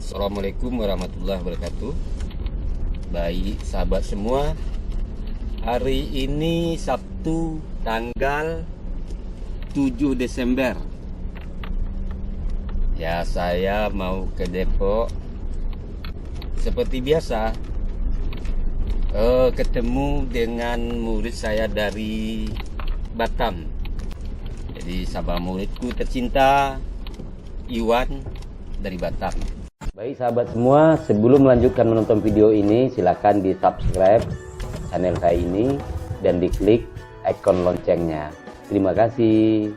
Assalamualaikum warahmatullahi wabarakatuh. Baik sahabat semua, hari ini Sabtu tanggal 7 Desember. Ya, saya mau ke Depok. Seperti biasa, ketemu dengan murid saya dari Batam. Jadi sahabat muridku tercinta Iwan dari Batam. Baik sahabat semua, sebelum melanjutkan menonton video ini, silakan di subscribe channel saya ini dan diklik ikon loncengnya. Terima kasih.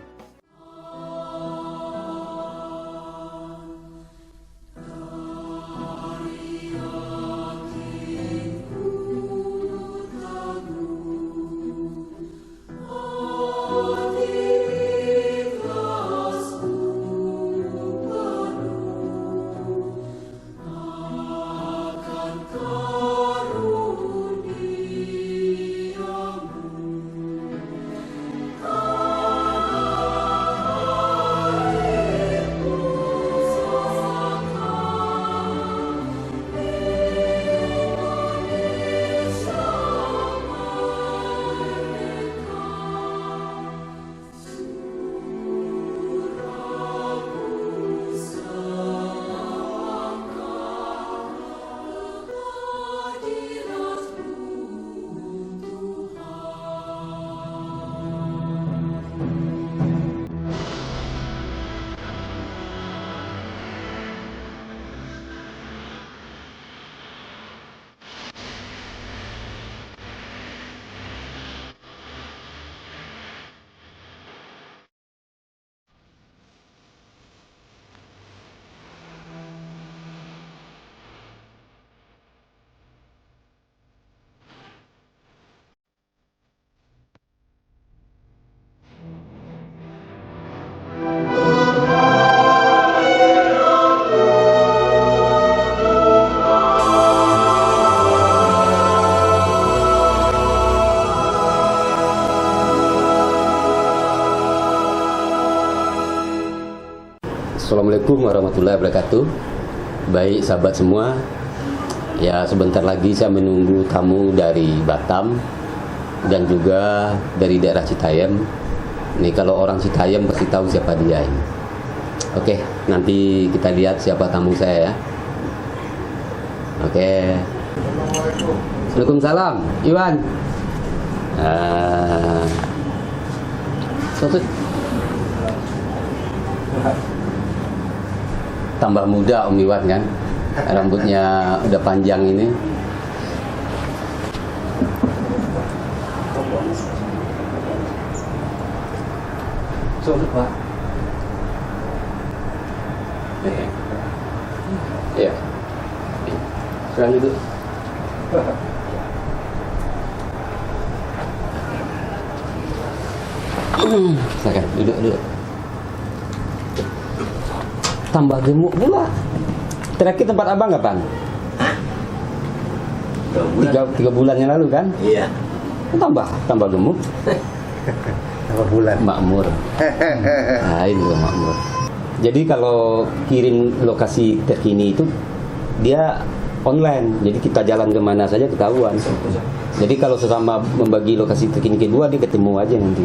Assalamualaikum warahmatullahi wabarakatuh. Baik sahabat semua, ya sebentar lagi saya menunggu tamu dari Batam dan juga dari daerah Citayam. Nih kalau orang Citayam pasti tahu siapa dia ini. Oke, nanti kita lihat siapa tamu saya ya. Oke. Waalaikumsalam, Iwan. Tambah muda Om Iwan kan, rambutnya udah panjang ini. Pak. Iya. Sekarang duduk. Silakan duduk. Tambah gemuk pula. Terakhir tempat abang kapan? 3 bulan yang lalu kan? Iya. Tambah gemuk. Berapa bulan? Makmur. Nah, ini loh makmur. Jadi kalau kirim lokasi terkini itu dia online. Jadi kita jalan kemana saja ketahuan. Jadi kalau sesama membagi lokasi terkini kedua, dia ketemu aja nanti.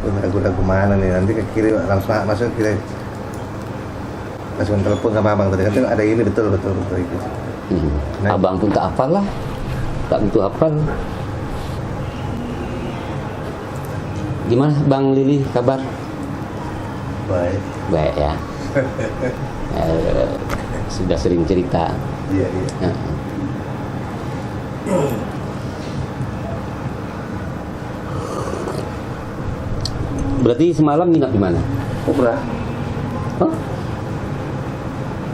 Lagu-lagu mana nih, nanti ke kiri langsung masuk ke kiri, langsung telepon sama abang tadi kan ada ini betul gitu. Nah. Abang pun tak hafal lah, tak butuh hafal. Gimana Bang Lili kabar? Baik ya. Sudah sering cerita. Iya. Berarti semalam nginap di mana? Kobra. Hah?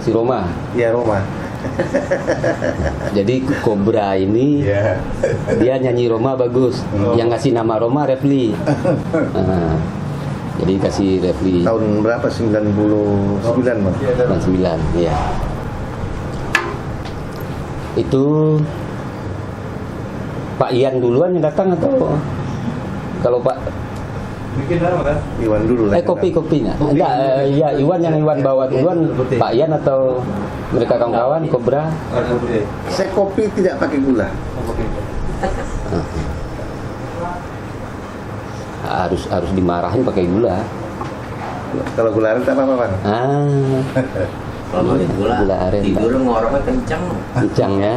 Si Roma? Iya, Roma. Jadi Kobra ini dia nyanyi Roma bagus. Yang ngasih nama Roma Refli. Jadi kasih Refli. Tahun berapa? 99 Bang? 99, iya. Itu Pak Ian duluan yang datang atau kalau Pak Bikin apa kan? Iwan dulu lah. Kopinya. Enggak, ya Iwan yang Iwan bawa duluan, Pak Ian atau mereka kawan-kawan, Kobra. Ada putih. Saya kopi tidak pakai gula. Harus dimarahin pakai gula. Kalau gula aren tak apa-apa, Bang. Kalau Gula aren. tidur ngoroknya kencang. Kencang ya.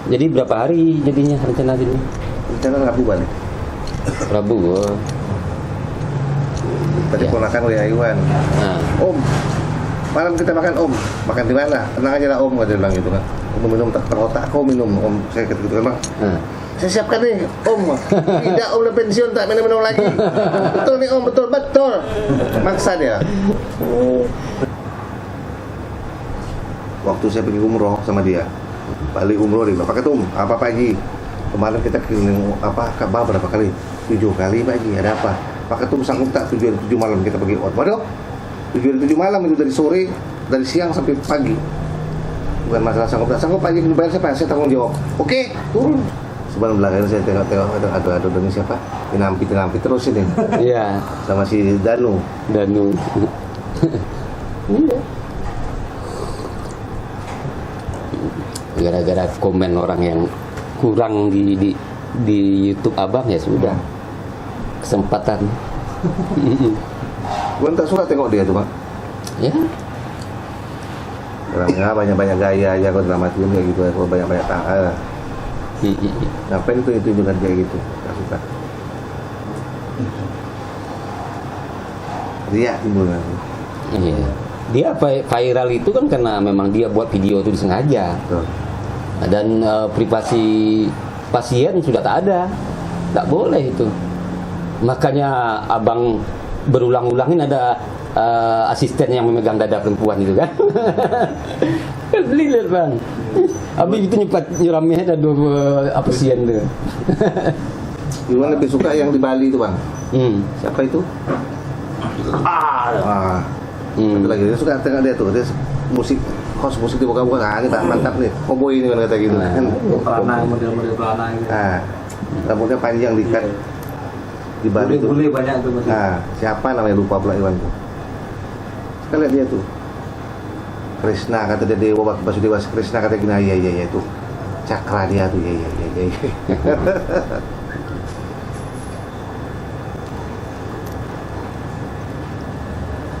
Jadi berapa hari jadinya rencana ini? Rencana Rabu balik. Rabu. Oh. Tadi Ya. ponakan oleh Iwan. Nah, Om, malam kita makan Om. Makan di mana? Tenang aja lah Om, kata dia bilang gitu kan. Minum tak kau minum Om. Saya kata gitu kan, Bang. nah. Saya siapkan nih Om. Tidak Om udah pensiun tak minum lagi. Betul nih Om, betul. Maksa dia. Waktu saya pergi umroh sama dia, balik umroh dia bilang, Pak Ketum, apa Pak Haji? Kemarin kita keliling Ka'bah berapa kali? 7 kali Pak Haji, ada apa? Pak Ketum sanggup tak tujuan 7 malam kita pergi? Waduh, tujuan 7 malam itu dari sore, dari siang sampai pagi. Bukan masalah sanggup tak sanggup Pak Haji, bayar siapa? Saya tanggung jawab. Oke, turun. Sebelum belakang saya tengok aduh ini siapa? Tinampi terus ini Iya, sama si Danu. Iya. Gara-gara komen orang yang kurang di YouTube Abang ya sudah kesempatan. Gue tak suka tengok dia tuh Bang. Ya, Orangnya banyak-banyak gaya aja, kok dramatisme kayak gitu, kok banyak-banyak tangan. Ngapain itu juga kayak gitu, gak suka. Riak timbul. iya. Dia viral itu kan karena memang dia buat video itu disengaja. Betul. Dan privasi pasien sudah tak ada, tak boleh itu. Makanya Abang berulang-ulangin ada asisten yang memegang dada perempuan itu kan. Lihat Bang, Abi itu nyiramnya ada 2 pasien tuh. Iwan lebih suka yang di Bali itu Bang. Siapa itu? Satu lagi dia suka tengok dia tuh, dia musik di buka-buka, ini mantap nih, cowboy ini kan kata gitu kan. Model-model pelana gitu. Rambutnya panjang diikat di Bali tuh. Bule banyak tuh masih. Siapa namanya lupa pula Iwan tuh. Kita lihat dia tuh. Krishna kata dia Dewa Basudewa Krishna kata gini, iya itu. Cakra dia tuh, iya.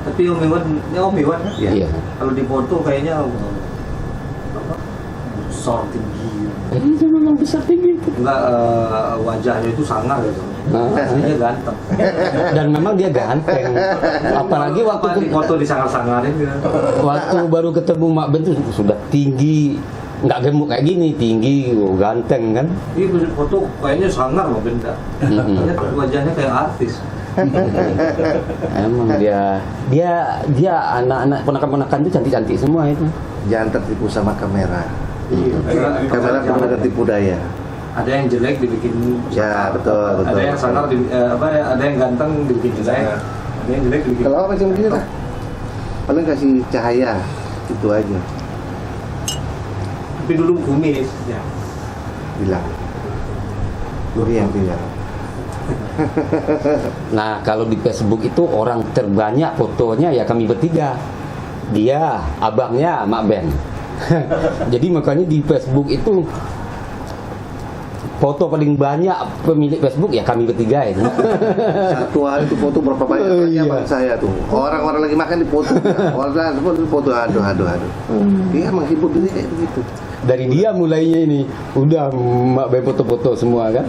Tapi Om Iwan kan? Iya. Kalau di foto kayaknya apa? Besar tinggi. Itu memang besar tinggi itu. Enggak, wajahnya itu sangar gitu. Aslinya ganteng. Dan memang dia ganteng. Apalagi waktu Apa di foto disangar-sangarin gitu. waktu baru ketemu Mak Ben tuh sudah tinggi, nggak gemuk kayak gini, tinggi, ganteng kan. Ini foto kayaknya sangar loh benda. Wajahnya kayak artis. Emang dia anak-anak ponakan-ponakan itu cantik-cantik semua itu. Jangan tertipu sama kamera. Iya. Kamera penuh tertipu daya. Ada yang jelek dibikin Ya, sangar. betul. Ada yang sangar ada yang ganteng dibikin jelek. Ada yang jelek dibikin. Kalau apa macam begini lah, paling kasih cahaya, itu aja. Tapi dulu kumis ya. Bilang. Ini yang bilang. Nah kalau di Facebook itu orang terbanyak fotonya ya kami bertiga, dia, abangnya, Mak Ben. Jadi makanya di Facebook itu foto paling banyak pemilik Facebook ya kami bertiga itu. Satu hari itu foto berapa banyak Iya. bang saya tuh. Orang-orang lagi makan di foto. Orang di foto, aduh. Dia menghibur diri kayak begitu. Dari dia mulainya ini udah Mak Ben foto-foto semua kan.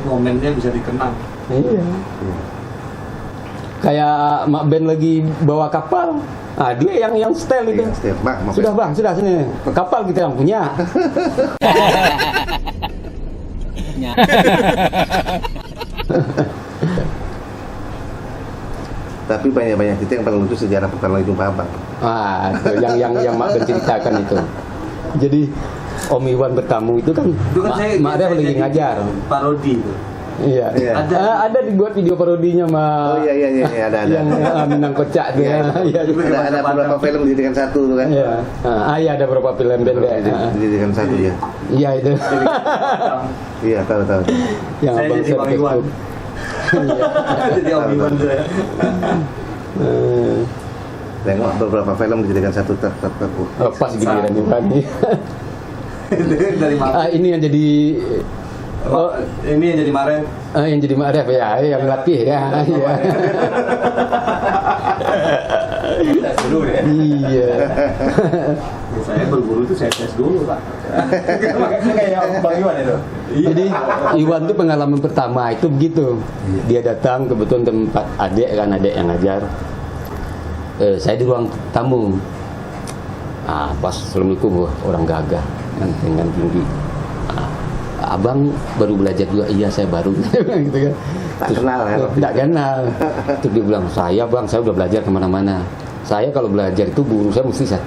Momennya bisa dikenang. Iya. Kayak Mak Ben lagi bawa kapal. Ah dia yang style itu. Iya, setiap bang. Sudah bang, sudah sini. Kapal kita yang punya. Tapi banyak itu yang paling lucu sejarah pertama kali jumpa abang. Ah, itu yang Mak Ben ceritakan itu. Jadi Om Iwan bertamu itu kan Itu kan saya Mak Dev lagi jadi ngajar. parodi itu. Iya. Iya. Ada dibuat video parodinya mah. Oh iya ada. Yang Minang Kocak tuh ya. Iya. Ada beberapa film dijadikan satu tuh kan. Iya. Iya ada beberapa film pendek. Dijadikan satu ya. Iya itu. Iya tahu. Yang Saya abang jadi Bang Serkes Iwan. tuh. Jadi Om Iwan saya. Tengok beberapa film dijadikan satu Pas giliran Iwan. Dari mana? Ini yang jadi Ini yang jadi Maren. yang jadi Ma'rif ya, yang latih ya. Iya. Dulu ya. Iya. Saya berburu itu saya tes dulu Pak. Kayak Bang Iwan itu. Jadi Iwan tuh pengalaman pertama itu begitu. Dia datang kebetulan tempat adik yang ngajar. Saya di ruang tamu. Pas Assalamualaikum, orang gagah dengan tinggi. Abang baru belajar juga, iya saya baru gitu kan. Tak kenal ya? Tak kenal. Terus dia bilang, saya udah belajar kemana-mana. Saya kalau belajar itu guru saya mesti saya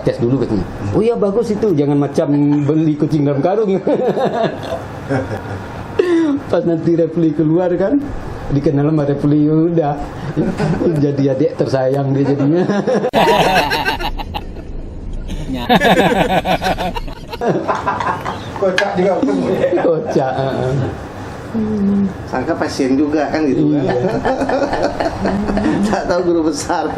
tes dulu katanya. Oh iya bagus itu, jangan macam beli kucing dalam karung. Pas nanti repli keluar kan, dikenal sama repli udah jadi adik tersayang dia jadinya. Kocak juga Kocak. Sangka pasien juga kan gitu kan. Tak tahu guru besar.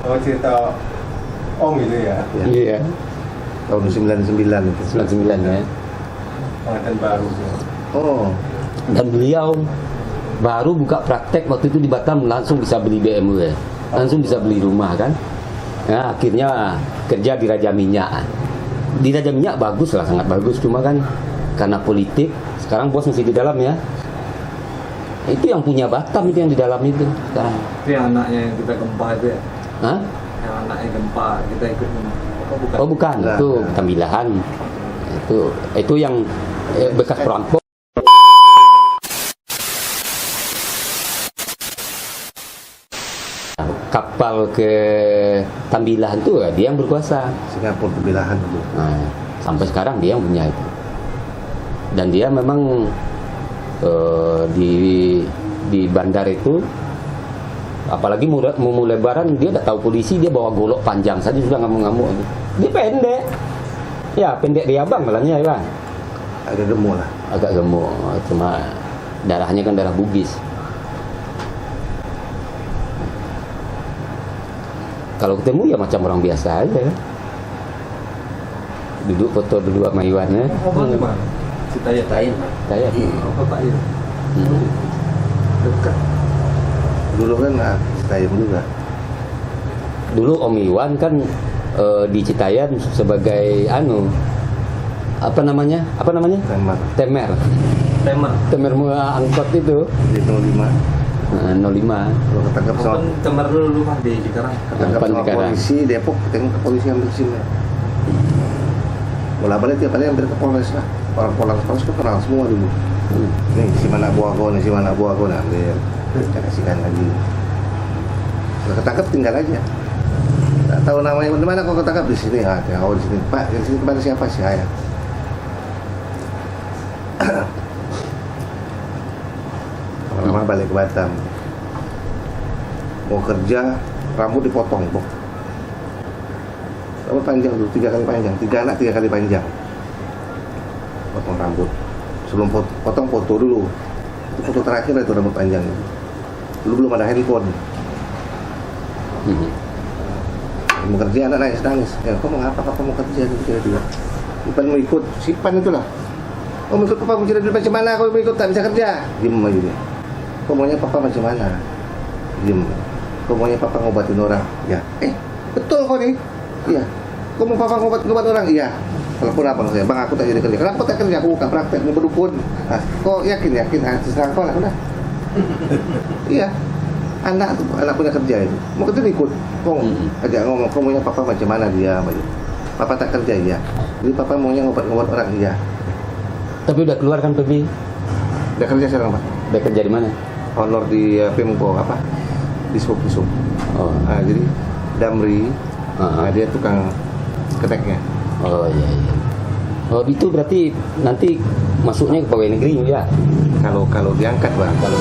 Oh cerita Om itu ya, Iya. Tahun 99 itu. 99 ya. pengantin baru. Oh, Dan beliau baru buka praktek waktu itu di Batam, langsung bisa beli BMW, langsung bisa beli rumah kan. Nah, akhirnya kerja di Raja Minyak. Di Raja Minyak bagus lah, sangat bagus. Cuma kan karena politik, sekarang bos masih di dalam ya. Itu yang punya Batam, itu yang di dalam itu sekarang. Itu yang anaknya yang kita gempa itu ya. Hah? Yang anaknya gempa kita ikut. Bukan. Oh bukan, Enggak, itu enggak. Tambilahan. Itu yang bekas perampok. Kapal ke Tambilahan tuh dia yang berkuasa. Singapura Tambilahan dulu. Nah, sampai sekarang dia yang punya itu. Dan dia memang di bandar itu, apalagi mau lebaran, dia udah tahu polisi, dia bawa golok panjang saja sudah ngamuk-ngamuk. Dia pendek. Ya, pendek di abang malahnya ya. Agak gemuk lah. Agak gemuk, cuma darahnya kan darah Bugis. Kalau ketemu ya macam orang biasa aja kan. Duduk foto dulu sama Iwan ya. Oh, gimana? Kita ya Tain. Saya Oh, Bapak ya. Dekat. Dulu kan Citayam juga. dulu Om Iwan kan di Citayan sebagai apa namanya Temat Tema. temer angkot itu di 05. 05. Kalau ketangkap sama Open temer dulu Pak di Cikarang. ketangkap Depan sama sekarang. polisi Depok, tengok ke polisi ambil SIM-nya. Bola balik tiap hari hampir ke Polres lah. Orang Polres tuh kenal semua dulu. Nih si mana buah nih si mana buah nah, ambil. Kita kasihkan lagi. Kalau ketangkap tinggal aja. Tak tahu namanya mana kok ketangkap di sini. Oh di sini Pak, di sini kepada siapa sih saya? Lama balik ke Batam. Mau kerja, rambut dipotong, Bok. Rambut panjang dulu, 3 kali panjang. 3 anak 3 kali panjang. Potong rambut. Sebelum potong foto dulu. Itu foto terakhir itu rambut panjang. Dulu belum ada handphone. Mau kerja anak nangis. Ya, kok mau ngapa? Papa mau kerja gitu. Ipan mau ikut, Sipan itulah. Oh mau ikut papa mau cerita macam mana? Kau mau ikut tak bisa kerja? Diem aja dia. Kau maunya papa macam mana? Diem. Kau maunya papa ngobatin orang? Ya. Betul kau nih? Iya. Kau mau papa ngobat orang? Iya. Telepon apa saya? Bang aku tak jadi kerja. Kenapa tak kerja? Aku buka praktek mau berdukun. Nah, kau yakin? Terserah kau lah udah. Iya. Anak punya kerja itu. Mau kerja ikut. Kau ajak ngomong. Kau maunya papa macam mana dia? Papa tak kerja iya. Jadi papa maunya ngobat orang iya. Tapi udah keluar kan Pebi? Udah kerja sekarang Pak. Udah kerja di mana? Honor di Pemko apa? Disub. Oh. Nah, jadi Damri, Ah. nah, dia tukang keteknya. Oh iya iya. Oh itu berarti nanti masuknya ke pegawai negeri ya. Kalau diangkat bang. Kalau